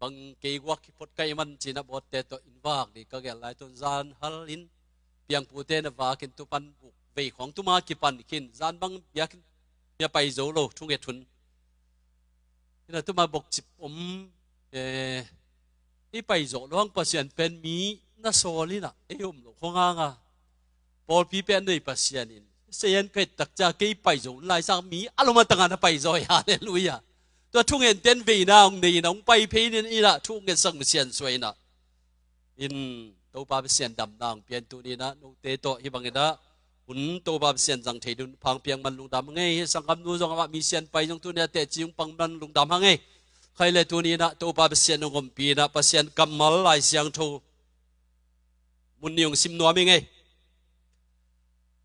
บางเกวักพดไกมันจีนบดเตตอินวากนี่ก็แก่หลายต้นจานฮัลลินเปียงปูเตนวากินตุปันบุกเวของตุมากิปันกินจานบางอยากอย่าไปโจโลทุ่งเกทุนนี่นะตุมาบกจิบนี่ไปโจลวงปัสยันเป็นมีน่าโซลินะเอ้ยมหลงหงางาพอพี่เป็นเลยปัสยันินเสียนเกิดตักจากเกยไปโจลายสังมีอารมณ์ต่างกันไปโจฮาเลลูยาตัวทุ่งเงินเต้นวีนางนี่น้องไปเพนินอีละทุ่งเงินสังเสียนสวยนะอินตัวปาเสียนดำนางเปลี่ยนตัวนี้นะนูเตโตฮิบังเงินนะหุ่นตัวปาเสียนจังเทดุนพังเปียงมันลุงดำไงสังคำนู้จงว่ามีเสียนไปจงตัวนี้แต่จิงปังมันลุงดำไงใครเลยตัวนี้นะตัวปาเสียนนงมปีนะปาเสียนกำมัลลายเสียงทูมุนยงซิมนัวมีไง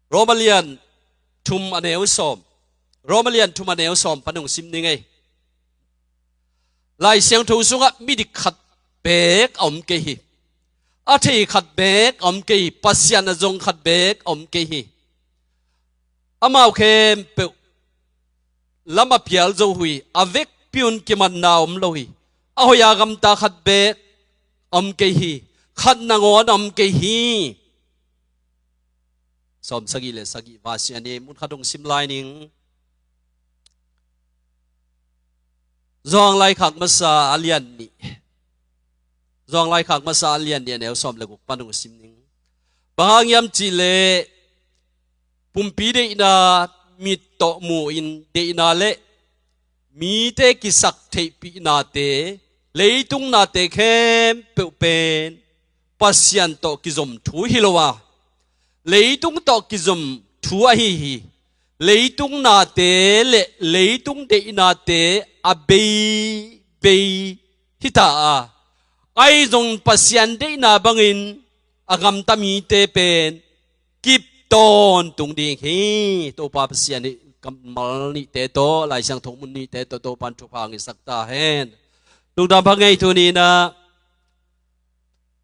โรมาเลียนทุมอเนลซอมโรมาเลียนทุมอเนลซอมปนงซิมนี่ไงลายเสียงทูสุงะมีดิขัดเบกอมเกฮีอาทิขัดเบกอมเกฮีปัสยานจงขัดเบกอมเกฮีอามาโอเคเปลำมาเปียลโจหุยอเวกพิอุนกิมันนาอมโลฮีอาหอยากำตาขัดเบกอมเกฮีขัดนางอนอมเกฮีสมสกิเลสกิวาสีอันนี้มุนขัดงซิมไลนิงจองไล่ขักมาซาอเลียนนี่จองไล่ขักมาซาอเลียนเนี่ยแนวสมเลกุปนุสิมนิงบางยามจิเลปุ่มปีเดนามีโตมูอินเดนาเลมีเตกิสักเทปีนาเตเลยตุงนาเตเข้มเปเป็นปัสยันโตกิจมทูฮิโลวาเลยตุงโตกิจมทูอหิฮิเลยตุงนาเตเลเลยตุงเดนาเตอเบฮิตาไอจงปัสยันเดนาบังอินอากำตามีเตเป็นกิบตอนตุงดีฮีโตปาปัสยันนี่กำมัลนี่เตโตลายสังทงมุนนี่เตโตโตปันทุพังอิสักตาเฮนลุงดำพังไงทุนี้นะ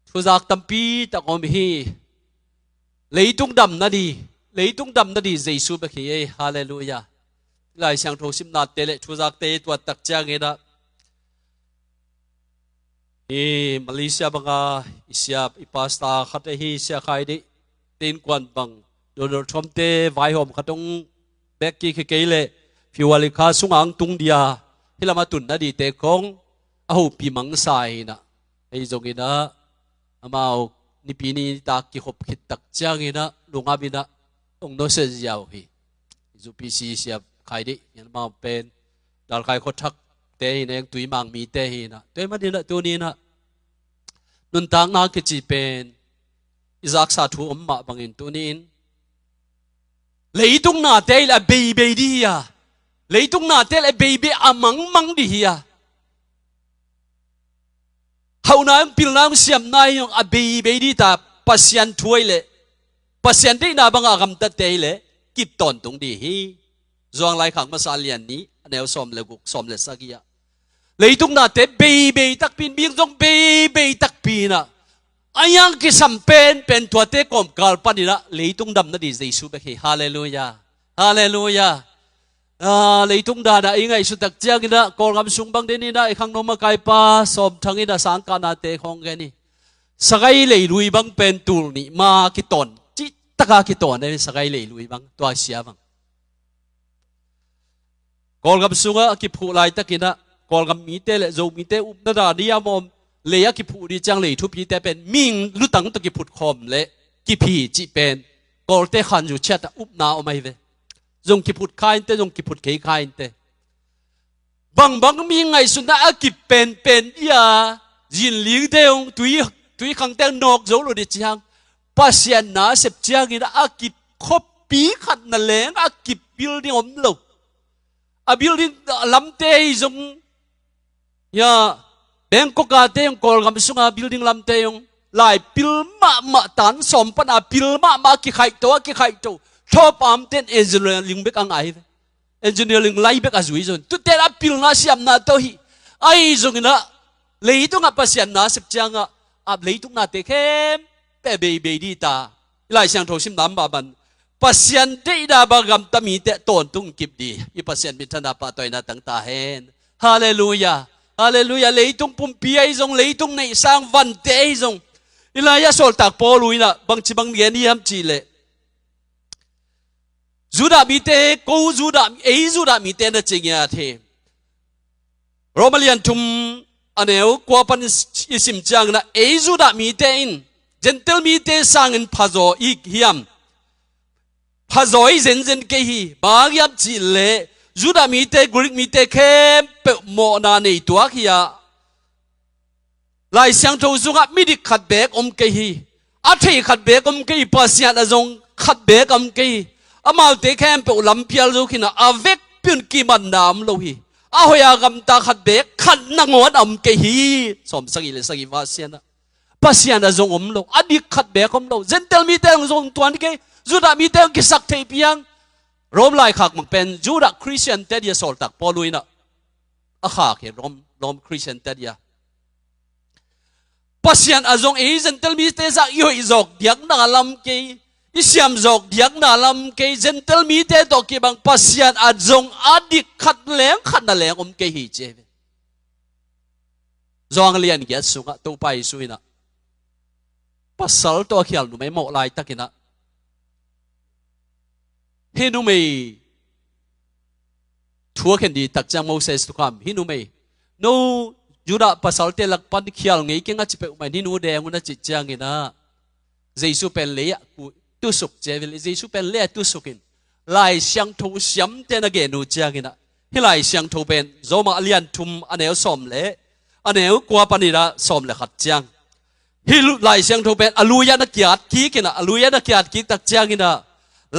ทุจักตัมปีตะกอมฮีเลยตุงดำนาดีเลยตุงดำนาดีเจสุบคีฮาเลลูยาลายเสียงโทสิมนาเตเลทุจักเตตัวตักจางเงนะมาเลเซียบังอาอิสยาอิปาสตาขัดฮีเสียใครดิเต็นกวนบังโดนชมเตไวหอมขัดตรงเบกกี้เกยเลฟิวลิคาสุงอังตุงเดียที่เรามาตุนนาดีเตคงเอาปีมังไซนะไอจงอินะอามานี่ปีนี้ตากิขบขิดตักจางอินะลุงอาบินะองโนเสียาวฮีจูปีซีเสียใครดิยันมาเป็นดาลใครเขาทักเตยเนี่ยตุยมังมีเตยนะเตยมาดีละตัวนี้นะนุนทางนาคิดจีเป็นอิจักสาธุอมมาบังอินตัวนี้เลยตุงนาเตยละเบย์ดีอะเลยตุงนาเตยละเบย์อามังดีอะเขาหน้าพิลน้ำเสียมนายยองอาเบย์ดีตาปัสยันถวยเลยปัสยันได้นาบังอากำตัดเตยเลยกิบตอนตรงดีฮีจวงไล่ขังมาซาเลียนนี้แนวสมเลกุกสมเลสักยะเลยตุงนาเตเบย์ตักปีนบิงจงเบย์ตักปีนะอายังกิสัมเป็นตัวเตกอมกาลปานิละเลยตุงดำนาดีเจสุเบคีฮาเลลูยาฮาเลลูยาเลยตุงดานะยังไงสุดตักเจ้ากินะกอลกำสุงบังเดนี่นะไอ้ขังนมกายปาสมทั้งอินะสังกานาเตของแกนี่สักไอเลยลุยบังเป็นตูลนี่มากิตอนจิตกากิตอนเนี่ยสักไอเลยลุยบังตัวเสียบังกอลกำสุงกิผู้ลายตะกินะกอลกำมีเตเลโจมีเตอุปนาดานิยามอมเลยกิผู้ดีจังเลยทุพีแต่เป็นมิงลุตังตะกิพุดคอมเลกิพีจิเป็นกอลเตขันอยู่เช็ดอุปนาอไม่เวจงกิพุดคายเตจงกิพุดเคยคายเตบางมีไงสุนัขกิเป็นยาจินลิงเตงตุยขังเตงนอกโจโลดิจังปัสยันนาเสพจังกินะกิคบปีขัดนั่นแหละกิบิลดิ้งอมโลบิลดิ้งลำเตยจงยาแบงก์กาเตยงกอลกำสุงบิลดิ้งลำเตยงลายปิลมาตันสมปนาปิลมากิไข่ตัวชอบอามเต้นเอนจิเนียร์ลิงเบกอังไอเอนจิเนียร์ลิงไล่เบกอาจุยจนตุเตระปิลนาเสียมนาตัวฮีไอจงนะเลยตุงปัสยันนาเสพจังเลยตุงนาเตเข้มเปเบย์ดีตาลายเสียงโทชิมน้ำบาบันปัสยันเตดาบางกำตมีเตต้นตุงกิบดีอีปัสยันมิถนาปะตอยนาตั้งตาเฮนฮาเลลูยา ฮาเลลูยาเลยตุงปุ่มเปียจงเลยตุงในสร้างวันเตยจงอิลายาโซลตักปอลุยนะบางทีบางเรียนนี่ฮัมจีเลจูดามีเตกูจูดาจูดามีเตนะจริงยาเทโรมาเลียนทุมอันเอวกว่าปันอิสิมจังนะจูดามีเตอินเจนเทลมีเตสร้างอินพาโซอีกฮิมพาโซอีเจนเจนเกฮีบางยับจีเลจูดามีเตกริกมีเตเข้มเปโมนาในตัวขี้ยาลายเสียงทูซุงะมิดิขัดเบกเกฮีอาทิขัดเบกเกฮีปัสยานะจงขัดเบกเกฮีอามาเตเข้มเปลำเพียลจุกินะอาเวกพินกีมันนามโลฮีอาหอยากำตาขัดเบกขัดนังวันเกฮีสมสักิเลสกิวาเสียนะปัสยานะจงโลอดีขัดเบกโลเจนเทลมีเตงจงตัวนี้เกจูดามีเตงกิสักเทปียังรวมลายขักมันเป็นจูดาคริสเตียนเตดียสอลตักปอลุยนะอาขักรวมคริสเตียนเตดียปัสยันอาจงเอเจนเทลมีเตสักย่อยจอกเดียกนาลำเกยอิสยามจอกเดียกนาลำเกยเจนเทลมีเตตอกบังปัสยันอาจงอดีขัดแหลงขัดนั่นแหลงเกยฮิเจเวจองเลียนเกียรสุงะตัวไปสุยนะปัสสัลตัวเขียนดูไม่หมดลายตะกินะเฮนุเมย์ทัวร์กันดีตักจังโมเสสตุกามเฮนุเมย์โนยูดาปัสสัลเตลักปันเขียนไงเก่งอาจจะเป็นอุมานี่นูเดงอุนาจิตจังกินะเจสุเป็นเลี้ยกูตุสุกเจวิลเจสุเป็นเลี้ยตุสุกินลายเสียงทูเสียมเตนเกนูจังกินะเฮลายเสียงทูเป็นโจมาเลียนทุมอันเอวสมเละอันเอวกว่าปนิระสมเละขัดจังเฮลุลายเสียงทูเป็นอลูยานักเกียรติกีกินะอลูยานักเกียรติกีตักจังกินะ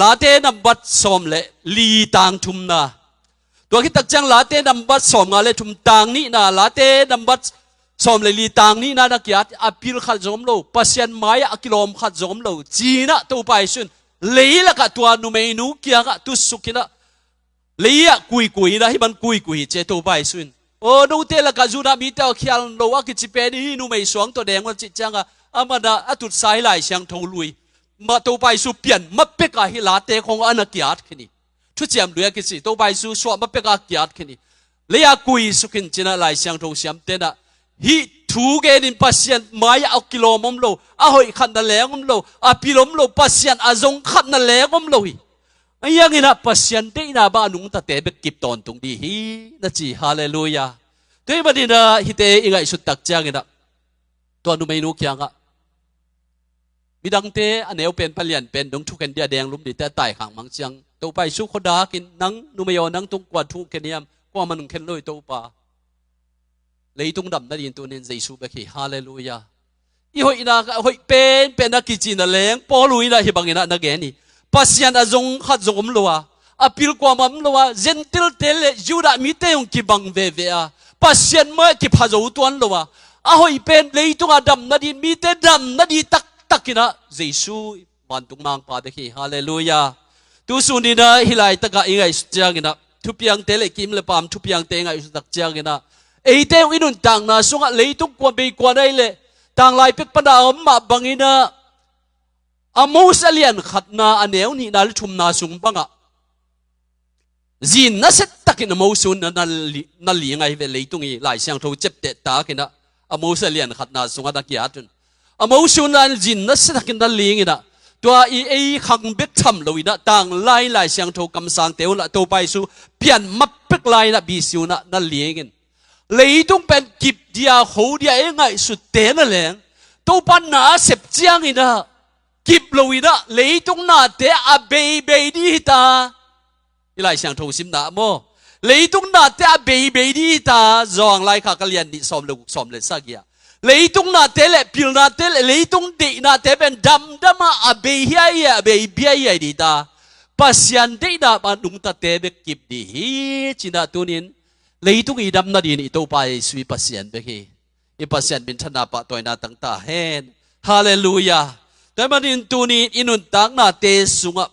ลาเตนับบัดสมเลลีตังทุมนาตัวคิดตักจังลาเตนับบัดสมงาเลทุมตังนี่นาลาเตนับบัดสมเลลีตังนี่นานักยัดอภิลขัดจมโลปัสยันไม้อกิโลมขัดจมโลจีนะตัวไปสุนเลยละกัตัวนุเมนูเกียกะตุสุกินะเลยะกุยนะให้มันกุยเจตัวไปสุนโอ้นูเตละกัจูนามีเตอเขียนโลว่ากิจิเปนี่นุเมสวงตัวแดงวันจิจังอะอามาดาอตุดสายไหลเสียงทงลุยมาตัวไปสู่เปลี่ยนมาเป็กอาฮิลาเตของอนักยัดขึ้นนี่ทุกเจียมด้วยกิสิตัวไปสู่สวมมาเป็กอายัดขึ้นนี่เลยอากุยสุขินจินะลายเสียงทงเสียมเตนะฮิทูเกนินปัสยันไม้เอากิโลมมโลอาหอยขันนั่นแหลงมโลอาพิลมโลปัสยันอาจงขันนั่นแหลงมโลฮิไอ้ยังไงนะปัสยันเตน่าบ้านุงตาเตเบกิบตอนตรงดีฮินะจีฮาเลลูยาตัวบัดนี้นะฮิเตอิงไอสุดตักจังนะตัวนุไม่นุกยังอะมีดังเตอันเอวเป็นพลียนเป็นดงทุกันเดียแดงลุมดิแต่ไต่ขังมังจังตัวไปสู้คนดากินนังนุไม่ยอนังตุงกวาดทุกแค่นี้กว่ามันนุ่งเข็นลอยตัวป่าเลยตุงดำนั่นยินตัวนี้ใจสู้ไปขี้ฮาเลลูยาอีหอยนาหอยเป็นนักกิจนั่นแหละปอลุยนะฮิบังอินะนักแกนี่ปัสยันอาจงขัดจงมลัวอภิลกว่ามันลัวเจนติลเตเลยูดามิเตยงกิบังเวเวอาปัสยันเมื่อกิพาจูตัวนัวอาหอยเป็นเลยตุงอาดำนั่นยินมิเตดำนั่นยินตักกินะเจสูมันตุงนางปาเดขี้ฮาเลลูยาตุสุนีนะฮิไลตะกะอิงไอสุจังกินะทุบยังเตเลกิมเลปามทุบยังเตงไอสุตักจังกินะเอเตงอินุนตังนะสุงะเลยตุงกวนไปกวนได้เลยตังลายเป็กปนาอมมาบังอินะอามูสเลียนขัดนาอันเอวนี่นาลชุมนาสุงบังอะจีนน่ะเสร็จตักินะมูสุนนั่นลีไงเวเลยตุงอีหลายเสียงโทเจ็บเตะตากินะอามูสเลียนขัดนาสุงะตะกี้อาตุนอามูสุนนั่นจีนน่ะเสร็จตักินะลีงินะตัวไอ้ขังเบ็ดทำเลยนะต่างไล่เสียงโทกำสังเตวละตัวไปสู่เปลี่ยนมับเป็กไล่นะบีสิวนะนั่นลีงินเลยต้องเป็นกิบเดียหูเดียยังไงสุดเตะนั่นแหละตัวปัญหาเสพเจียงอินะกิบเลยนะเลยต้องน่าเตะอาเบย์ดีตาอีหลายเสียงโทสิมนะโมเลยต้องน่าเตะอาเบย์ดีตาจองไล่ข้ากเลียนดิสอมเลยสักอย่างเลยต้องน่าเตะเลยพิลน่าเตะเลยต้องดีน่าเตะเป็นดำมาอาเบย์เฮียอาเบย์เบียดีตาปัสยันเตะน่ามันนุ่งตาเตะเบกิบดีจีน่าตัวนี้เลยตุงอีดำนาดีนี่ตัวไปสวีปัสยันไปขี้อีปัสยันเป็นชนะปะตัวนาตั้งตาเห็นฮาเลลูยาแต่มาดินตัวนี้อินุนตังนาเตสุงะ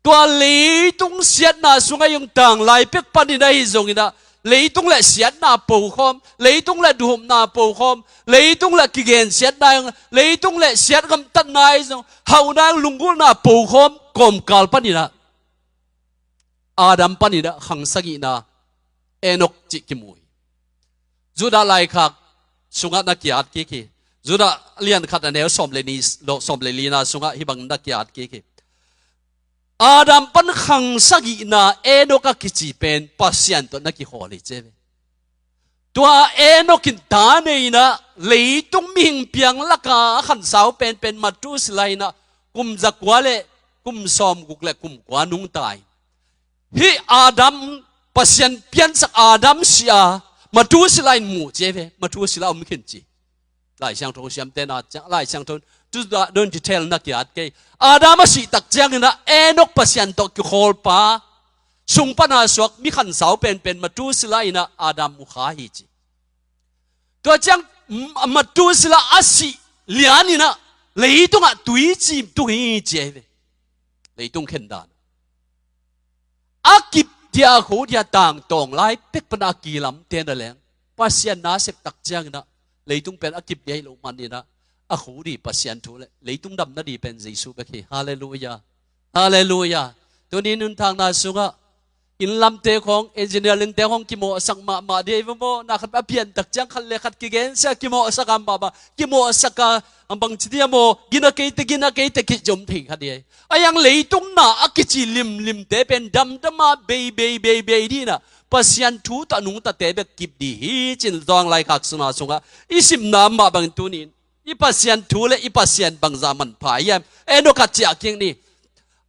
ตัวเลยตุงเสียนาสุงะยังต่างลายเป็กปันได้จงอินะเลยตุงละเสียนาปูคอมเลยตุงละดูมนาปูคอมเลยตุงละกิเกนเสียนายเลยตุงละเสียกำตันนายจงเฮานางลุงกุลนาปูคอมกอมกาลปันนี่นะอาดัมปันนี่นะขังสกินะเอนกจิกิมวย จุดอะไรคักสุงะนักยาดกี่จุดเลียนขัดแนวสมเลนีสมเลนีนาสุงะฮิบังนักยาดกี่อาดัมปันขังสักินาเอโนกักิจิเป็นปัสยันตัวนักกิฮอลิเจเวตัวเอโนกินตาเนยนะเลยต้องมิงเปียงละกาขันสาวเป็นมาตุสไลนะกุมจักวาเลกุมซอมกุกเลกุมกวานุงตายฮิอาดัมปัสยันเปียนสักอาดัมเสียมาตุสไลหมู่เจเวมาตุสไลอมขินจีหลายช่างทงเสียมเตนาจังหลายช่างทงจุดโดนดีเทลนักยาดเกยอาดามสิตักจังนะเอนกปัสยันตกิโคลปาสุงปนาสวกมีขันสาวเป็นมาตุสไลนะอาดามมุขาฮิจีตัวจังมาตุสไลอาศิเลียนี่นะเลยต้องอ่ะตุยจีมตุยเจเวเลยต้องเข็นดานอากิบเดียโคเดียต่างตองไล่เป็กปนากีลำเตียนแหลงปัสยันนาเสกตักจังนะเลยต้องเป็นอากิบใหญ่ลงมันนี่นะอาคูดีปัสยันทุเลเลยต้องดำนาดีเป็นเยซูเบคีฮาเลลูยาฮาเลลูยาตัวนี้นุนทางนาสุงะอินลำเตะของเอนจิเนียร์ลิงเตะของกิโมสักมาเดียวโมนักแบบเปลี่ยนตักจังขันเลขัดกิเกนเสียกิโมสักบากิโมสักบางทีเดียโมกินเกตกิจมทิ้งขัดเดียไอยังเลยต้องน่าอากิจิลิมเตะเป็นดำมาเบยดีนะปัสยันทุตานุงตาเตะแบบกิบดีฮิจินดองไลคักสุนาสุงะอิสิมนามาบางตัวนี้อีปัสยันทุเลอีปัสยันบางจามันพายามเอโนกัจจากิงนี่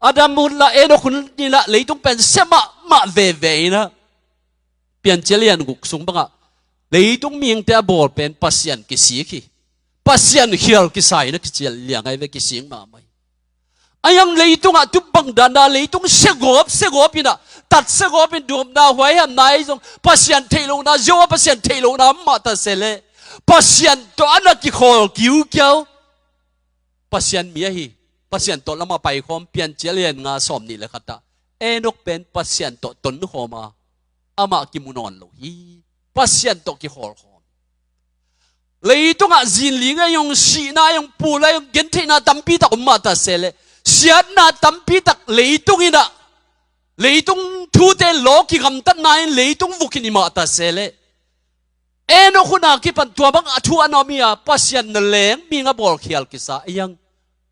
อาดัมมุลละเอโนคุณนี่ละเลยต้องเป็นเสมาเวนะเปลี่ยนเจริญกุกสุงบังอะเลยต้องมีแต่บอลเป็นปัสยันกิสีขีปัสยันเฮียลกิสายนะกิเจริญไงเวกิสิงมาไม่ไอ้ยังเลยต้องอะทุบบังดานาเลยต้องเสกบนะตัดเสกบเป็นดวงดาวไว้ยังไงจงปัสยันเทลงนะโยปัสยันเทลงนะมาตัดเสเลปัสยันตัวอันนั้นกี่คนกิ้วเกี่ยวปัสยันมีอะไรปัสยันตัวละมาไปคอมเปลี่ยนเจริญงาสอมนี่แหละครับเอนกเป็นปัสยันตัวตนหัวมาอามากิมุนอนโลฮีปัสยันตัวกี่คนเลยต้องอ่ะจินลิงยองสีนายองปูเลยองเกนเทน่าตั้มปีตักมาตัดเสลเสียน่าตั้มปีตักเลยต้องอินะเลยต้องทูเตโลกิกำตันนายเลยต้องวุกินิมาตัดเสลเอนกคุณอาคิปันตัวบังทัวโนมีอาปัสยันนั่นแหละมีงาบอลเขียลกิสายัง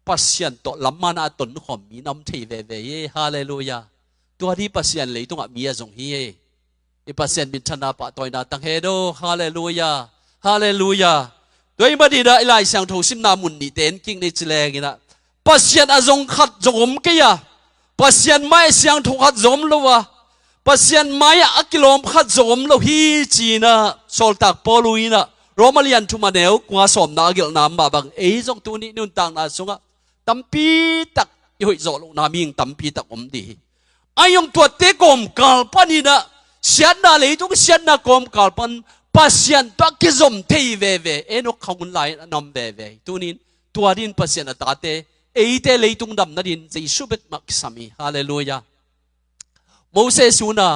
ปัสยันตัวลำมันอาตนขอมีน้ำเทเวฮาเลลูยาตัวที่ปัสยันเลยต้องมีอาจงฮีไอปัสยันบินชนะปะตัวนาตังเฮโดฮาเลลูยาฮาเลลูยาโดยมาดีนะไอลายเสียงทูสิมนามุนนี่เต้นกิ้งในจิเลกินะปัสยันอาจงขัดจงมกี้ปัสยันไม่เสียงทูขัดจงลัวปัสยันไม่อักิโลมขัดจงลัวฮีจีนะโซลตักปอลุยนะโรมาเลียนทุมาเนวกว่าสมนาเกลนามมาบังเอจงตัวนี้นุ่นต่างนาสุงะตั้มปีตักย่อยโจลนามิงตั้มปีตักอมดีไอยองตัวเตกอมกาลปันีนะเสียนาเลยต้องเสียนากอมกาลปันปัสยันตัวกิจมเทเวเอนกขงไลนำเวตัวนี้ตัวดินปัสยันตาเตเอเตเลยต้องดำนาดินใจสุเบตมักสามีฮาเลลูยาโมเสสุนา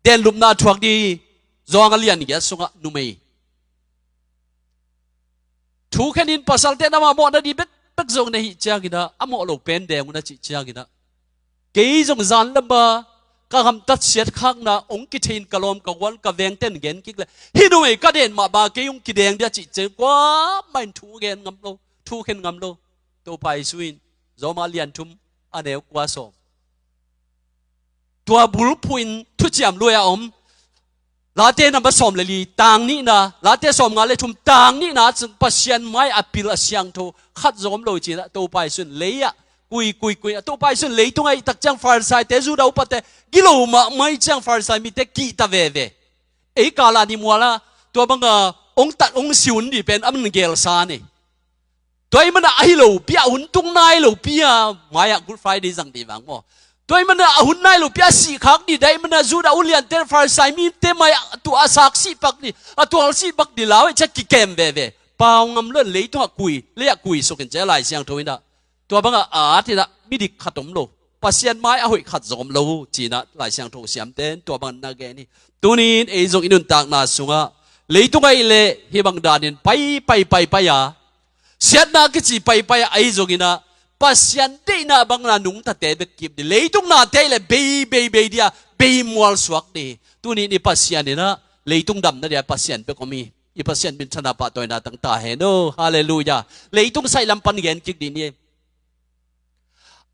เดนลุมนาทวกดีจองเลียนเกสุงะนุเมทุกแค่นี้ปัสสัลเตนามาโมนาดีเบ็ดปักจงในหิจากินะอโมโลเป็นแดงมุนาจิจากินะเกยจงจันลำบาก็คำตัดเสียดข้างนะองกิทินกะลมกะวันกะเวงเต้นเกนกิกเลยฮิโนเอกะเดนมาบาเกยุงกิแดงเดียจิเจกว่าไม่ทูเกนงำโลทูเข็นงำโลตัวไปสวินจอมาเลียนทุมอันเดียวกว่าสองตัวบุลพุนทุจยมรวยอมลาเตนมาสอมเลยต่างนี้นะลาเตสอมงานเลยทุมต่างนี้นะจึงปัสยันไม่อภิลเสียงโทขัดจอมโลจีละตัวไปส่วนเลยอะกุยตัวไปส่วนเลยตรงไอ้ตักจังฟาร์ไซเตจูดาวปะเตกิโลมาไม่จังฟาร์ไซมีเตกีตาเวไอ้กาลานิมัวละตัวบังองตัดองสิวนดีเป็นอันเกลซานี่ตัวไอ้มันไอ้โลปียหุ่นตุงนายโลปียมาอยากกูดไฟดีจังดีบังมั้งตัวมันหุ่นนายลูกพิอาสีขักนี่ได้มันจูดาอุเลียนเตอร์ฟาร์ไซมีเตไม่ตัวอาศักสีปักนี่ตัวอาศักปักดีแล้วจะกิเกมเวเปล่างำเลื่อนเลยตัวกุยเลยกุยสุกันเจริญเสียงทวินดาตัวบังที่ละมิดิขัดมโลปัสยันไม้เอาหุยขัดจอมโลจีน่ะหลายเสียงทวเสียมเต้นตัวบังนาแกนี่ตัวนี้ไอ้จงอินุนต่างนาสุงะเลยตัวไอ้เล่เฮบังดานินไปยาเสียนากิจีไปไอ้จงอินะปัสยันเตน่ะบางนาหนุ่งตาเตะเบกิบดิเลยตรงนาเตะเลยเบยเดียเบยมัวสวกดีตัวนี้นี่ปัสยันนี่นะ เลยตุงดำนั่นเดียปัสยันเปก็มีอีปัสยันเป็นชนะปะตัวนาตั้งตาเห็นโอ้ฮาเลลูยาเลยตุงใส่ลำปันเย็นกิกดีนี่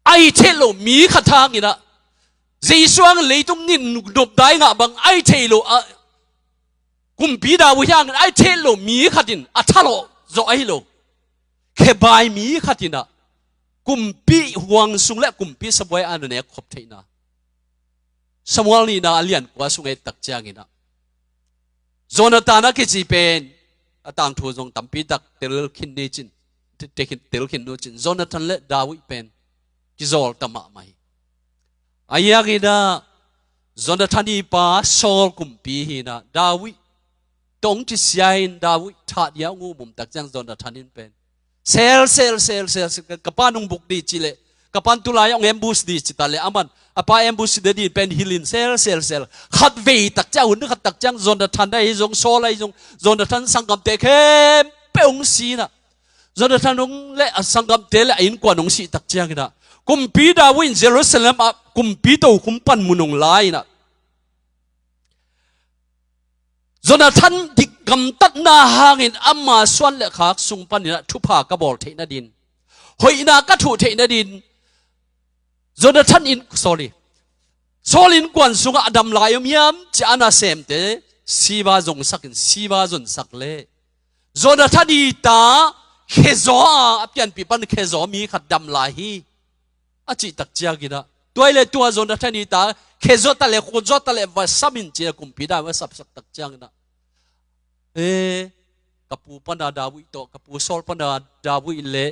ไอเทโลมีขัดทางนี่นะใจสว่างเลยตุงนินดบได้งะบังไอเทโลกุมปีดาวยังไอเทโลมีขัดินอัทโลโจไอโลเคบายมีขัดินะกุมปีห่วงสุงและกุมปีสบายอันนี้ขบเทนะสมวลนี่นะเลียนกว่าสุงเอตักจางนะโจนาธานก็จีเป็นต่างทูจงตั้มปีตักเตลขินเนจินเตลขินโนจินโจนาธานและดาวิเป็นกิโซลตั้มมาไม่อายากินะโจนาธานีป้าโซลกุมปีหินะดาวิตรงที่เสียนดาวิทัดยางูมุมตักจังโจนาธานินเป็นเซลกับปานุงบุกดีจิเลกับปานตุลายองเอมบูสดีจิตาเลอามันอปาเอมบูสดีเป็นฮิลินเซลขัดเวตักเจ้าหุ่นขัดตักจังโจนาธานได้จงโซไลจงโจนาธานสังกัมเตเข้มเป้งสีนะโจนาธานงเละสังกัมเตละอินกว่านงสีตักจังนะกุมปีดาวินเยรูซาเล็มกุมปีโตคุมปันมุนงไลนะโจนาธานดิกำตัดนาหางินอามาส่วนเล็กขากสุงปันนี่นะทุพากระบอกเทนดินหอยนากระถูเทนดินโจนาธานอินโซลินกวนสุงอดัมลายมีมจะอานาเซมเตสีบาจงสักสีบาจงสักเล่โจนาธานอีตาเคโซอาเปียนปีปันเคโซมีขัดดัมลายฮีอาจิตักเจียกินะตัวเล่ตัวโจนาธานอีตาเคโซตะเล่โคโซตะเล่ว่าสับินเจียกุมปีได้ว่าสับสักตักเจียกินะกับปูปันดาวิโตกับปูโซลปันดาวิเล่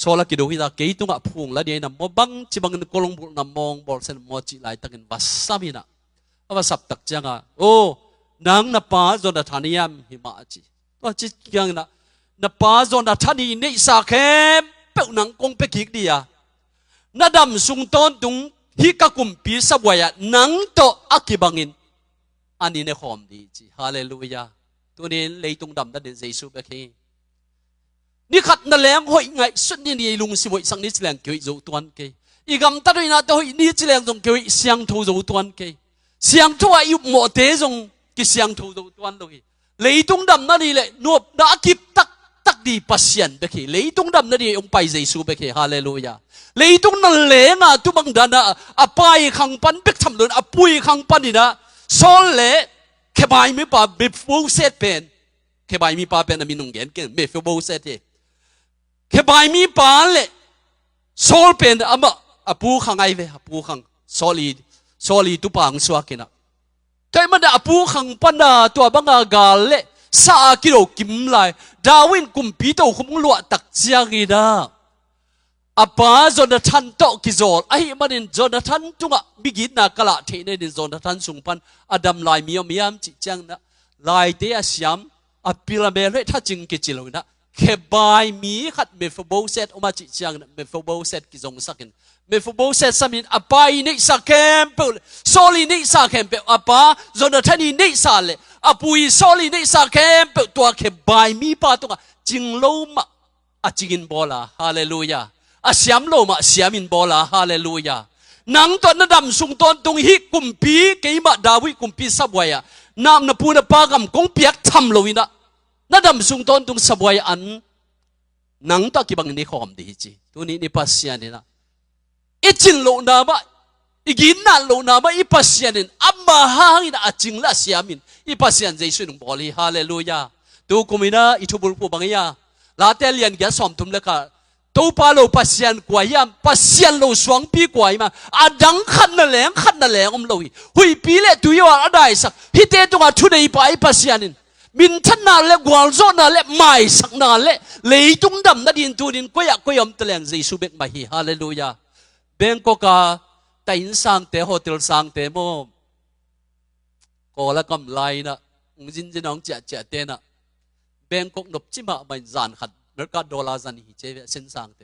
โซลกิโดฮิตาเกยตุงะพุงละเดียนะมบังจิบังกลงบุนมองบอลเซนมอจิไลตักินวัสสามินะว่าสับตักจังอ่ะโอ้นางนับป้าโจนาธานียามหิมาจิตัวจิยังนะนับป้าโจนาธานีนี่สักแค่เป้านังกงเปกิกดีอ่ะนาดำสุงต้นตุงฮิกะกุมปีสบวยะนังโตอักิบังอินอันนี้เนี่ยหอมดีจิฮาเลลูยาตัวนี้เลยตุงดำนั่นเดนเจสุเบคีนี่ขัดนั่นแหละหอยไงสุดนี่ลุงสิบวยสังนิจแรงเกี่ยวกับตัวนี้อีกำตัดด้วยนะตัวนี้จแรงตรงเกี่ยวกับเสียงทูตัวนี้เสียงทูอายุหมดเตจงกี่เสียงทูตัวนี้เลยตุงดำนั่นนี่แหละนวบนักกิบตักดีปัสยันเบคีเลยตุงดำนั่นนี่องไปเจสุเบคีฮาเลลูยาเลยตุงนั่นแหละนะตุบังดานะอภัยขังปันเบกทำเลยอปุยขังปันนี่นะโซเล่แค่ใบมีป่าเบฟโบเซตเป็นแค่ใบมีป่าเป็นมีนงเกนเกนเบฟโบเซตแค่ใบมีป่าเลยโซลเป็นอามาอปูขังไอเวอปูขังโซลีตุปังสวากินะแต่มันอปูขังปันนาตัวบังอากาเล่สากิโลกิมไลดาวินกุมปีโตคุมลวดตักเจียกีนะอาป้าโจนาธานโตกิโซลไอ้มันเป็นโจนาธานจุงะมิกินากะละเทเนดินโจนาธานสุงปันอดัมลายมีมีมจิจังนะลายเตียสยามอพิลาเมเลถ้าจึงกิจิโลนะเคบายมีขัดเมฟโบเซตออกมาจิจังนะเมฟโบเซตกิจงสักเมฟโบเซตสมินอาป้าอินิสักเคมเปลโซลีนิสักเคมเปลอาป้าโจนาธานอินิสักเลอาปุยโซลีนิสักเคมเปลตัวเคบายมีป้าตัวจิงโลมาอาจิกินบอลาฮาเลลูยาอาเสียมโลมาเสียมินบอลาฮาเลลูยานังตอนนั้นดำสุงตอนตรงฮิกุมปีเกี่ยมาดาวิกุมปีสับไว้อะน้ำนปูนปากำกงเปียกทำโลวินะนั่นดำสุงตอนตรงสับไว้อันนังตะกี้บังนี่ขอมดีจีตัวนี้นี่ปัสยานี่นะอีจินโลนาบะอีกินนั่นโลนาบะอีปัสยานี่อัมมาหาอินะจิงละเสียมินอีปัสยานใจช่วยหนุ่มบอลีฮาเลลูยาตัวกุมินะอิทุบุลปูบังยาลาเตเลียนแกสอมทุมเลกาตัวปาโลปัสยันกว่ายามปัสยันโลสวงปีกว่ามาอาดังขันนั่นแหละอมโลยหุยปีเล่ตุยว่าอะไรสักฮิเตตุงาทุเนยไปปัสยันินมินทันนาเล่กวาลโซนาเล่ไม่สักนาเล่เลยตุงดำนาดินตูดินก็ยอมตะแลงเจสุเบกมาฮีฮาเลลูยาเบงก็กาแต่อินสังเตโฮเทลสังเตโมก็ละกำไลนะจินน้องเจเตนะเบงก็นบจิมาไม่จานขัดเมกาดอลลาร์จันฮิเจเวเซนสังเต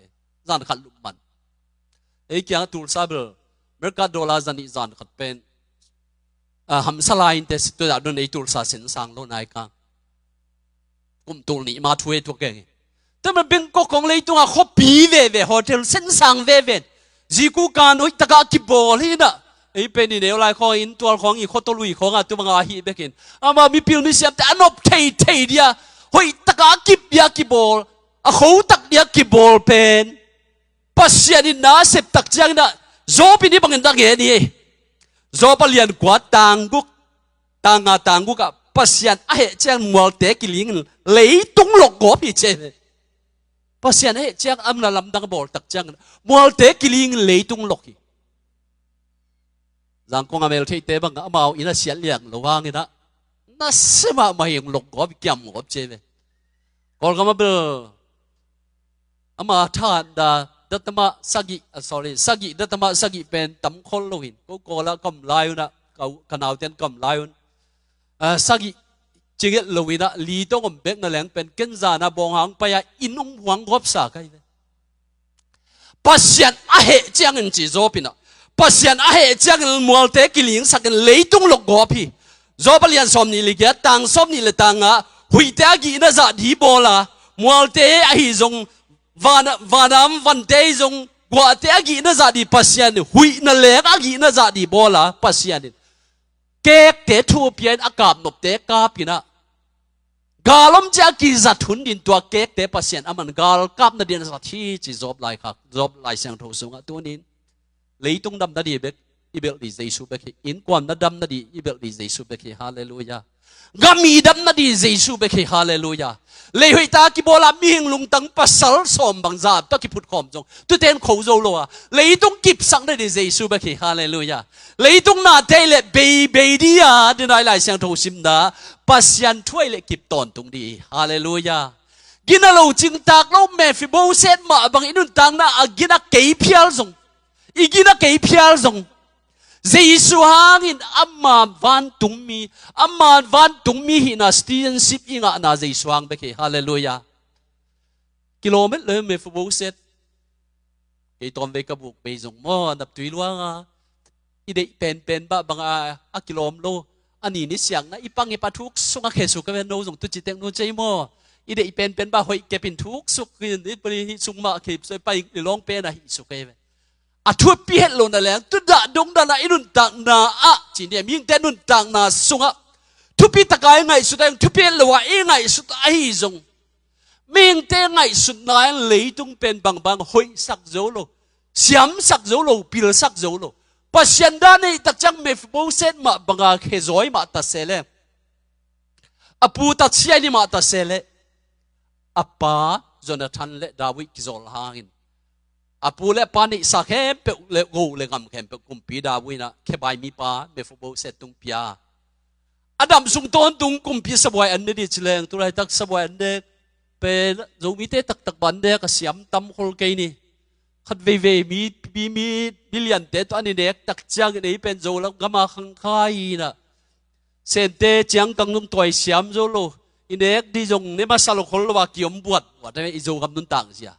จานขัดลุมมันไอ้กี่ตูลซาเบลเมกาดอลลาร์จันฮิจานขัดเป็นหัมสลายเตสตัวดนไอ้ตูลซาเซนสังโลนายกังกุมตูลนี่มาช่วยตัวเก่งแต่มันเป็นก็ของเลยตัวเขาปีเวโฮเทลเซนสังเวจีกูการอุยตะกากิบอลนี่นะ ไอ้เป็นนี่เดียวลายของอินตัวของอีโคตลุยของตัวมังอาฮีเบกินอามามีพิลนิเซียมแต่อันอบเทเดียเฮ้ยตะกากิบเดียกิบอลเขาตักเดียกิบอลเป็นปัสยานินาเสพตักจังนะโจปินี่บังเอิญตักเงี้ยนี่โจปเลียนกว่าต่างกุกกับปัสยานอาเหตุจังมัวเตกิลิงเลยตุงหลกกบพี่เจปัสยานอาเหตุจังอันนั้นลำดังบอลตักจังมัวเตกิลิงเลยตุงหลกจังกงอเมริกาเตบังอามาเอาอินาเสียเลี้ยงระวังนี่นะน่าเสียมาไม่ยังหลกกบเกี่ยมกบเจก่อนก็มาเบออามาท่านดัตมาสกิดัตมาสกิเป็นตั้มคนโลหินก็แล้วก็ไล่นะเขาขนาวเต็นก็ไล่สกิจิเกโลวินะลีต้องอมเบกนั่นแหละเป็นเกินจานะบองหางไปอินงหวังกบสักไงปัสยันอาเหตุจังเงินจีโจปินะปัสยันอาเหตุจังเงินมัวเตกิลิงสักเงินเลยต้องหลกกบพี่โจปเลียนสมนี่ลิเกตังสมนี่เลยตังอ่ะหุยเตกีน่าจะดีบอละมัวเตไอจงวันเตจงกว่าเตกีน่าจะดีปัสยันหุยนั่นแหละกีน่าจะดีบอละปัสยันเก๊กเตะทูเปียนอากาศนบเตะกาปินะกาลมจะกิจัดทุนดินตัวเก๊กเตะปัสยันอามันกาลกับนาเดียนสัตที่จีจบไล่ค่ะจบไล่เสียงทูสุงตัวนี้เลยต้องดำนาดีเบกอีเบลดีเจสุเบกอินกวนนาดำนาดีอีเบลดีเจสุเบกฮาเลลูยากามีดำนาดีเจสุเบกฮาเลลูยาเลยหุยตากิโบลามีหิงลุงตังปัสสลสมบังซาบตะกิพุดขอมจงตุเตนโคโจโลอะเลยต้องกิบสังได้ดีเจสุเบกฮาเลลูยาเลยต้องนาเทเลเบดียาดินายไลเสียงทูซิมดาปัสยันช่วยเลกิบตอนตรงดีฮาเลลูยากินเราจึงตากเราเมฟิโบเซตมาบางอินุนตังนะกินเกยเพียลจงอีกินเกยเพียลจงเจสุฮางินอามาวันตุงมีหินาสตีนสิบอิงานาเจสุฮังเบกฮาเลลูยากิโลเมตรเลยเมฟิโบเซตไอตอนเบกบุกไปจงมอนับตุยลวงอีเดเป็นบ้าบางกิโลมโลอันนี้นิสัยนะอีปังอีปะทุกสุขเคสุกเป็นโนจงตุจิเตงโนใจมออีเดเป็นบ้าหอยเก็บเป็นทุกสุขกินอีปริสุงมาเก็บใส่ไปลองเป็นอะไรสุขเอเวอาทุบปีเหตุลงนั่นแหละตุดะดงนั่นอินุนตังนาจีเนี่ยมีแต่นุนตังนาสุงทุบปีตะกายไงสุดท้ายทุบปีเลวะไงสุดท้ายจงมีแต่ไงสุดท้ายเลยต้องเป็นบางหอยสักโจโลเสียมสักโจโลปิลสักโจโลปัสยันดานี่ตักจังเมฟโบเซตมาบังอาเคจอยมาตัดเซเลอปูตัดเสียนี่มาตัดเซเลอป้าโจนาธานเลดาวิกิโซลฮางินอปูเลปานิสักเข้มเปเลโกเลกำเข้มเปกุมปีดาวินะแค่ใบมีป้าเมฟโบเซตตุงพิอาอดัมสุงตอนตุงกุมปีสบายอันเดียดิเลงตัวไรตักสบายอันเดกเป็นโจมิเตตักบันเดกเสียมตั้มโคลเกนี่ขัดเวมีบิลยันเตตัวนี้เด็กตักจังนี่เป็นโจแล้วก็มาขังไข่นะเซนเตจังกังนุ่มตัวเสียมโจโลอินเด็กดีจงเนี่ยมาสรุปคนละว่ากี่อมบวชว่าได้อีโจกับนุ่นต่างเสีย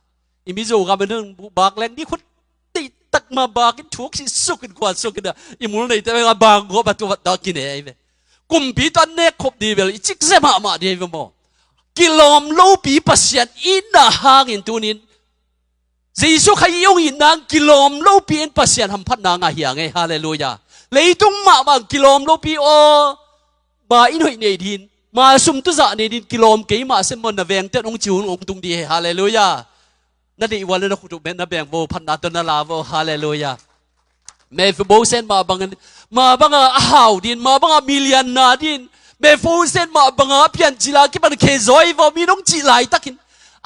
อีมิโจกับมันนึงบากแรงนี่คนติดตักมาบากินทุกสิ่งสุกินกว่าสุกินอีมุนเลยแต่ว่าบางก็บัตัวดากินเองกุมปีตอนนี้ครบดีเวลจิกเสมาดีเวลโมกิโลมโลปีปัสยันอินนาหางอินตัวนี้เจสุขยงอินนางกิโลมโลปีนปัสยันทำพัดนางอาเหียงไงฮาเลลูยาเลยตุ้งมาบางกิโลมโลปีโอบาอินหอยเนดินมาสุมตุจะเนดินกิโลมเกี่ยมาเสมอนนาเวงเตองจิวองตุงดีฮาเลลูยานั่นดีวันนั้นคุณถูกเป็นนาเวงโวพันนาตนาลาโวฮาเลลูยาเมฟโบเซนมาบางอ้าวดินมาบางมิลเลียนนาดินเมฟโบเซนมาบางเพียนจิลากิบันเคซอยโวมีน้องจิลายตักิน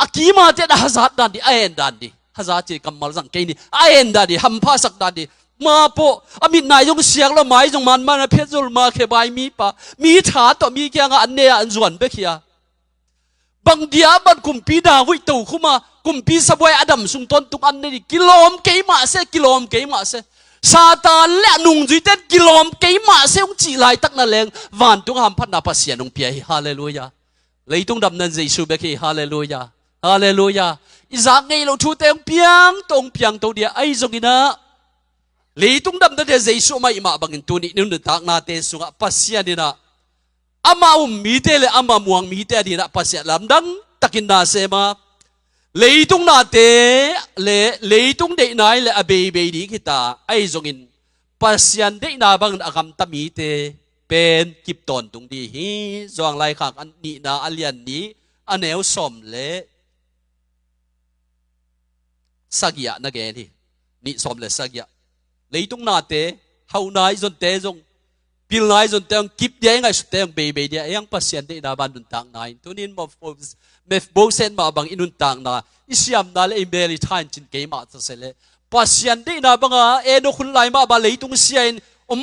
อากีมาเตดฮัซัดดันดีเอ็นดันดีฮัซัดจีกัมมัลสังเกนี่เอ็นดันดีฮัมพาสักดันดีมาโปอามินายงเสียงละไม้จงมันเพชรจุลมาเคบายมีปะมีถาต่อมีแกงอันเนียอันส่วนเบคียบางเดียบันกุมปีดาวิตูคุมากุมปีสบวยอดัมสุงต้นตุกอันนี้กิโลมเกยมาเซกิโลมเกยมาเซซาตานและนุงจุยเต้นกิโลมเกยมาเซงจีไลตักนั่นแรงวันตุกหัมพันนาปัสยานุงเปียฮาเลลูยาเลยตุงดำนันเจสุเบคีฮาเลลูยาฮาเลลูยาอิสากไงเราทูเตงเปียงตรงเปียงตัวเดียไอจงกินะเลยตุงดำนันเดเจสุไม่มาบังอินตัวนี้นึกตักนาเตสุงปัสยานีนะอามามีเตเลอามาม่วงมีเตดีนะปัสยาลำดังตักินนาเซมาเลยตุงนาเตเลยตุงเดนายเลยอเบดีขิตาไอจงอิน ปัสยันได้นาบังอากรรมตมีเตเป็นกิบตอนตรงดีฮีจวงไลขากอันนี้นาอันเลียนนี้อันแนวสมเละสักยะนักเกนี่นี่สมเละสักยะเลยตรงนาเตเฮานายจนเตจงพิลนายจนเตงกิบเดียงไงสุดเตงเบย์เดียยังปัสยันได้นาบันดุนต่างนายตัวนี้มาเมฟโบเซนมาบังอินุนต่างนาอิสยามนาเลเมลิทานจินเกมาตเสเลปัสยันได้นาบังเอโนคุณไลมาบาเลยตรงเสียน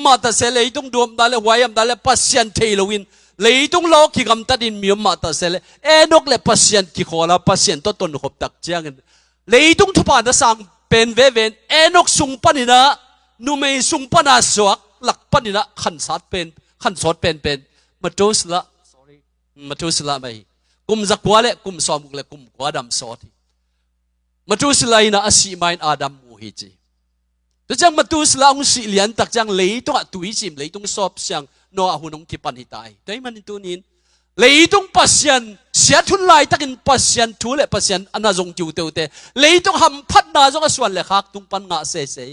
มาตเสเลตรงดวมนาเลวายมนาเลปัสยันเทโลวินเลยตรงโลกที่กำตัดินมีมาตเสเลเอนกเลปัสยันที่ขอละปัสยันต้นต้นขบตักเจียงเลยตรงทุบานสังเป็นเวเวนเอนกสุงปนินะนูไม่สุงปนาสวกหลักปนินะขันสัตเป็นขันสดเป็นมาโจสละมาโจสละไม่กุมจักวาเลกุมสอมุกเลกุมกวาดำสอดีมาโจสละอินะอาศิมาอินอาดัมมูฮิจีแต่จังมาโจสละองศิเลียนตักจังเลยตรงตุยจิมเลยตรงสอบเสียงโนอาหุนงกิปันหิตายแต่มันตัวนี้เลยตรงปัสยันเสียทุนลายตักินปัสยันทุเลปัสยันอันน่าจงจิวเตวเตเลยตรงหำพัดนาจงส่วนเลขักตรงปันงะเสย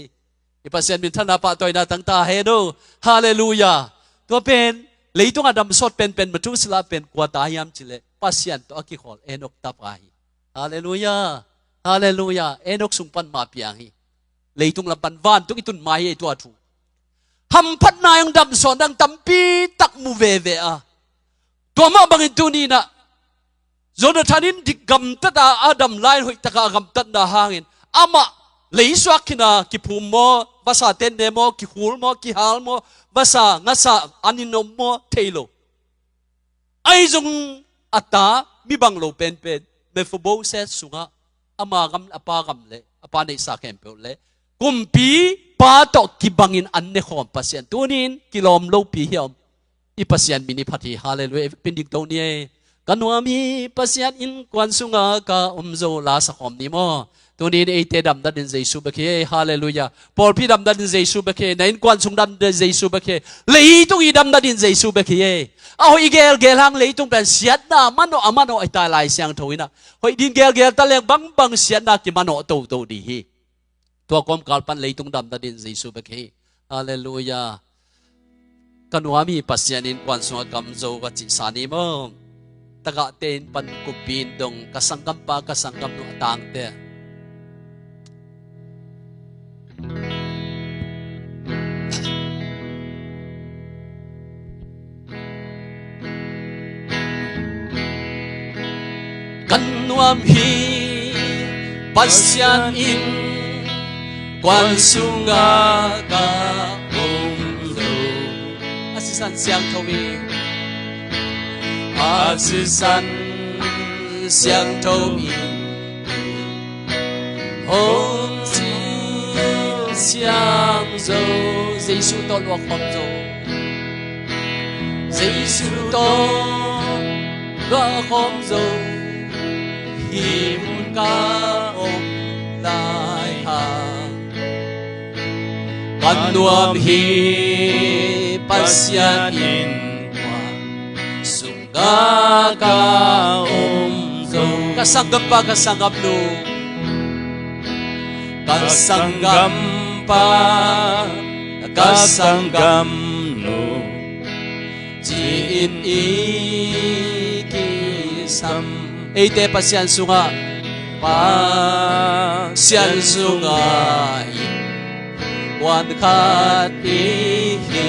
อีปัสยันเป็นธนาปะตัวนาตั้งตาเฮโดฮาเลลูยาตัวเป็นเลยตรงอดัมสดเป็นมาโจสละเป็นกวาตายามจิเลปัสยันตัวกิขอลเอนกตับไอฮาเลลูยาฮาเลลูยาเอนกสุงปันมาเปียงฮีเลยตรงลำปันวานตุกิตุนไม้ตัวถูหำพัดนายังดำสอนดังตัมปีตักมูเวเวอะตัวมาบังอินตัวนี้นะโจนาธานินดิกำตัดอาดัมไลน์หอยตะกากำตัดนาหางินอามาเลยสวักขินากิภูมิโมภาษาเตนเดโมกิฮูลโมกิฮาลโมภาษางาษาอานินโมเทโลไอจงอัตตามีบังโลเป็นเมฟโบเซสุงะอามากำอปากำเลอปาในสาเกมเปเลกุมปีปาตอกกิบังอินอันเนขอมปัสยันตัวนี้กิโลมโลปีเฮียมอีปัสยันมินิพัทีฮาเลลูยาเป็นดิกตัวนี้กันว่ามีปัสยันอินกวนสุงะกาโจลาสขอมนิโมตัวนี้เอเตดัมดันเจสุเบเคฮาเลลูยาพอพี่ดัมดันเจสุเบเคในกวนสุงดันเจสุเบเคเลยตุอีดัมดันเจสุเบเคเอาอีเกลหังเลยตุเป็นเสียดนามันโนอามันโนไอตาลายเสียงทวินะหอยดินเกลตะเลงบังเสียดนากิมันโนโตดีฮีตัวกอมกาลปันเลยตุดัมดันเจสุเบเคฮาเลลูยากันว่ามีปัสยันอินกวนสุงกำโจกัจิสานิโมตะกะเตนปันกุปินดงกสังกัมปากสังกัมนุตังเตกันว่ามีปัสยันอินกวนสุงกาสันเสียงทวีอาศิสันเสียงทวีหงสิเสียงโจเยซูตลวกคอมโจเยซูตลวกคอมโจฮิมุนกาอมลายหากันดวมฮีปัสยันอินกวนสุงกากาอมโจkasanggam pa kasanggam no kasanggam pa kasanggam no jiin ikisam ite pasyan sunga wan khat ihi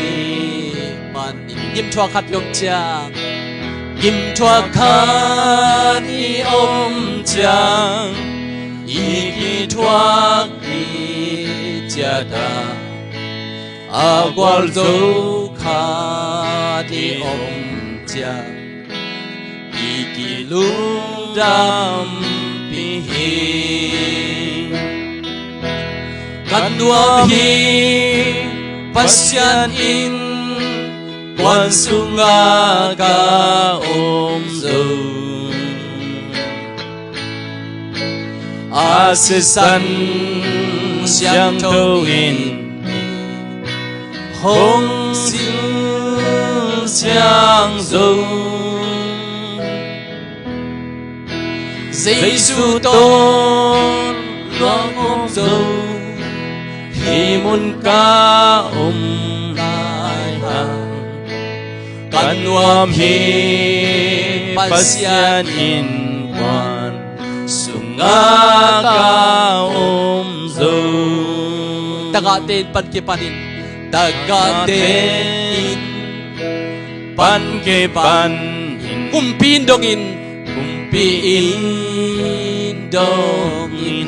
man yim thwa khat yom chang yim thwa khat i om chang iki thwa i jada agwal zo khat i om chang iki lundam pihiกันดวมฮีปัสยันอินกวนสุงกาอมโจอาศิสันเสียงทวินหงสิเสียงโจเยซูตนลวงอมโจ himun ka lai hang kanwam hi pasyan in kwan sunga ka zo tagatin pankipanin tagatin pan ke pan kumpin dongin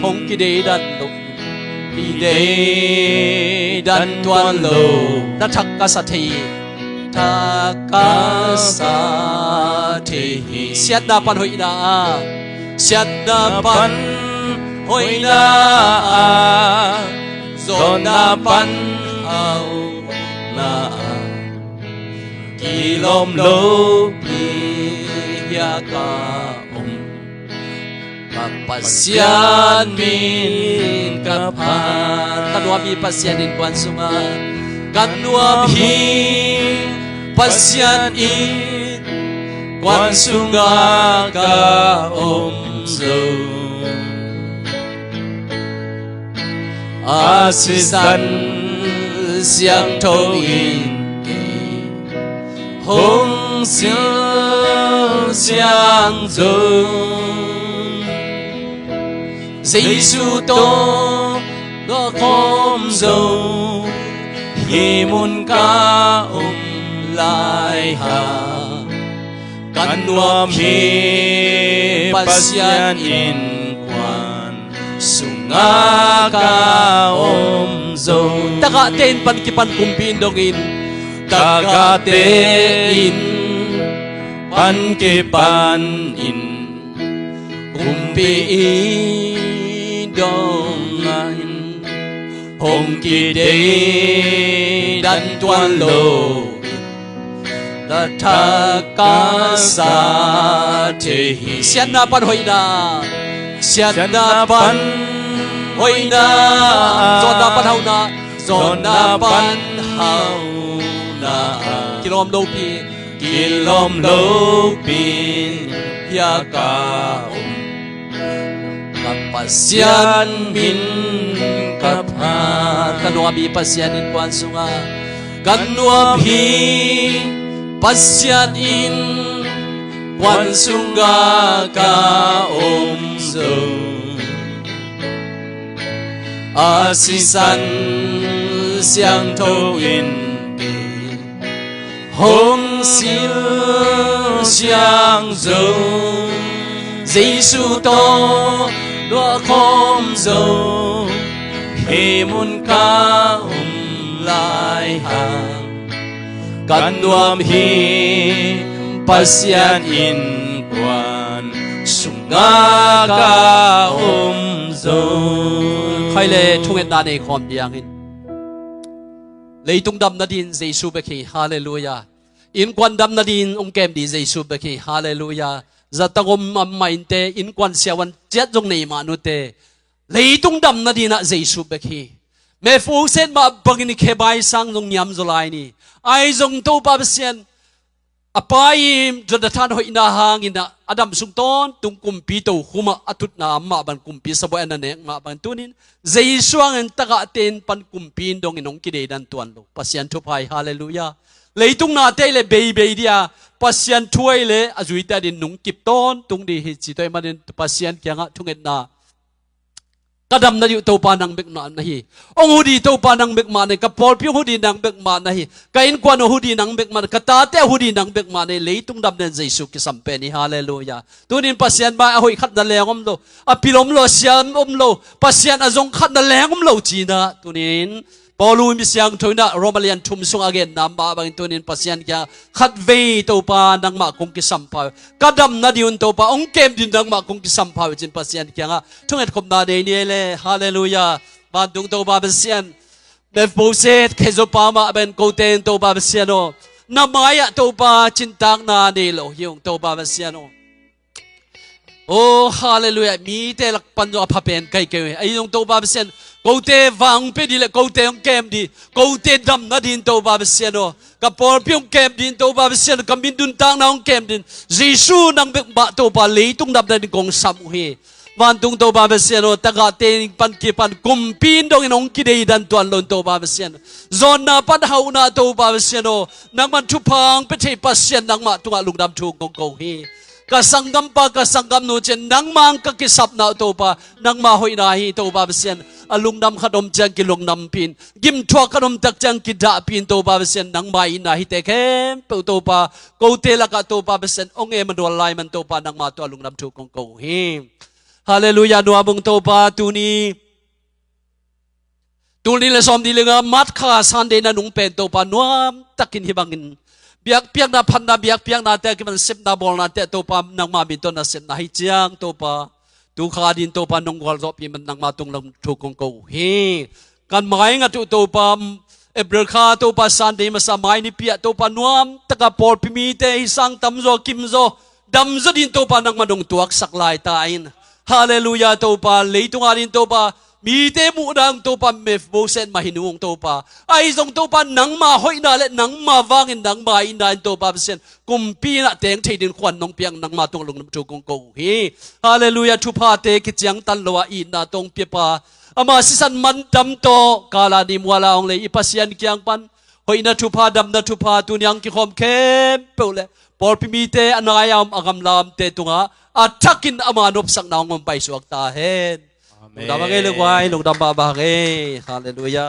hong kide dan dong kide dan tuan lo ta thakasati siat na pan hoina zona pan au na kilom lo pi ya ka pasyan min kapan kanwa mi pasyan in kwan sunga kanwa mi pasyan in kwan sunga ka zo asisan siang thong in hong sil siang zo Giêsu to có khom dâu himun ka lai ha kanwam hi pasyan in kwan sunga ka dâu tagaten pankipan kumpin dongin tagaten pankipan in kumpiin dongan hong kide dan tuan lo da thakasati sian na pan hoina zona pan hauna kilom lo pin ya ka pasyan min kapan kanwa mi pasyan in kwan sunga kanwa hi pasyan in kwan sunga ka zo asisan siang tho in hong sil siang zo Giêsu to Lua khom dâu himun ka lai hang kanwam hi pasyan in kwan sunga ka zo khai le thunget na ne khom diang in leitung dam na din Giêsu be khi hallelujah in kwan dam na din kem di Giêsu be khi hallelujah zatagom amainte in kwan siawan chet jong nei ma nu te leitung dam na dina Giêsu be khi me fu sen ma bangin khe bai sang jong nyam zolai ni ai jong to pa sian apai jodathan hoina hangina adam sungton tung kumpi to huma atut na ma ban kumpi sabo an ne ma ban tunin Giêsu ang taka ten pan kumpi dong inong kide dan tuan lo pasian thu pai hallelujah leitung na te le be dia pasian thuai le azui ta din nung kip ton tung di hi chi toy manin pasian kyanga thunget na kadam na yu to pa nang bek na hi ong hudi to pa nang bek ma ne ka pol pi hudi nang bek ma na hi ka in kwan hudi nang bek ma ka ta te hudi nang bek ma ne leitung dam den Giêsu ki sampe ni hallelujah tunin pasian ba a hoi khat na lengom lo a pilom lo siam lo pasian azong khat na lengom lo chi na tunin Paulu mi siang thoina Romalian thum sung again namba bang tunin pasian kya khat ve to pa nang ma kong ki sampa kadam na diun to pa ong kem din nang ma kong ki sampa jin pasian kya nga thunget khom na de ni le hallelujah ban dung to ba pasian be poset khezo pa ma ben ko ten to ba pasian no na maya to pa chintang na ni lo yung to ba pasian no oh hallelujah mi te lak pan jo aphapen kai kai ai yung to ba pasian Kau te vang pe di le kau te ong kem di kau te dam na din to ba besiano ka por piong kem din to ba besiano ka min dun tang na ong kem din Giêsu nang bek ba to ba leitung dam na din kong sam hi วันตุงโตบาเบเซียนโอตะกะเตงปันกิปันกุมปีนดงนงกิเดดันตวนลนโตบาเบเซียนซอนนาปันเฮานาโตบาเบเซียนโอนังมันทุพังเปเทปัสเซียนนังมาตุงะลุงดำทุงกงกงฮีกะสังกัมปะกะสังกัมโนเจนนังมังกะกิสับนาโตปานังมาหอยนาฮีโตบาเบเซียนอลุงดำขนมจังกิลุงนำปินกิมทัวขนมตักจังกิดาปินโตบาเบเซียนนังมาอินาฮิเตเข้มเปโตปาโกเตละกะโตบาเบเซียนองเอมันดวลไลมันโตปานังมาตัวลุงดำทุงกงกงฮีฮาเลลูยานัวบุงโตปาตูนีเลซอมดีเลงามัดคาซันเดนันุงเป็นโตปานัวตักินฮิบังินเบียกเปียกนาพันนาเบียกเปียกนาแต่กิมันเซบนาบอลนาแต่โตปานังมาบินต้นนาเซบนาฮิจียงโตปาตูขาดินโตปานงกอลซอปีมันนังมาตุงลำทุกงกูเฮกันหมายงัดโตปาเอเบรคาโตปาซันเดมาสมัยนิเปียโตปานวมตะกะปอลพิมีเตฮิสังตัมโซกิมโซดัมโซดินโตปานังมาดงตัวสักลายตาอินฮาเลลูยาโตปาเลยตุงอาดินโตปามีเตมูดังโตปาเมฟโบเซนมาหินุงโตปาไอซงโตปานังมาหอยนาและนังมาวางอินนังมาอินดานโตปาเซนกุมปีนะเตงเทดินควันนงเปียงนังมาตรงลงน้ำจูกงกูเฮฮาเลลูยาทุพาเตกิจยังตันลวะอินนาตรงเปียปาอามาสิสันมันดำโตกาลาดิมัวลาองเลยอิปัสยันกียงปันหอยนาทุพาดำนาทุพาตุนยังกิคอมเข้มเปล่าเลยปอลพิมีเตอนายามอากำลามเตตุงะอัทักกินอามานบสังนางงไปสวกตาเฮนลงดำบาเกลกไว้ลงดำบาบาเกฮาเลลูยา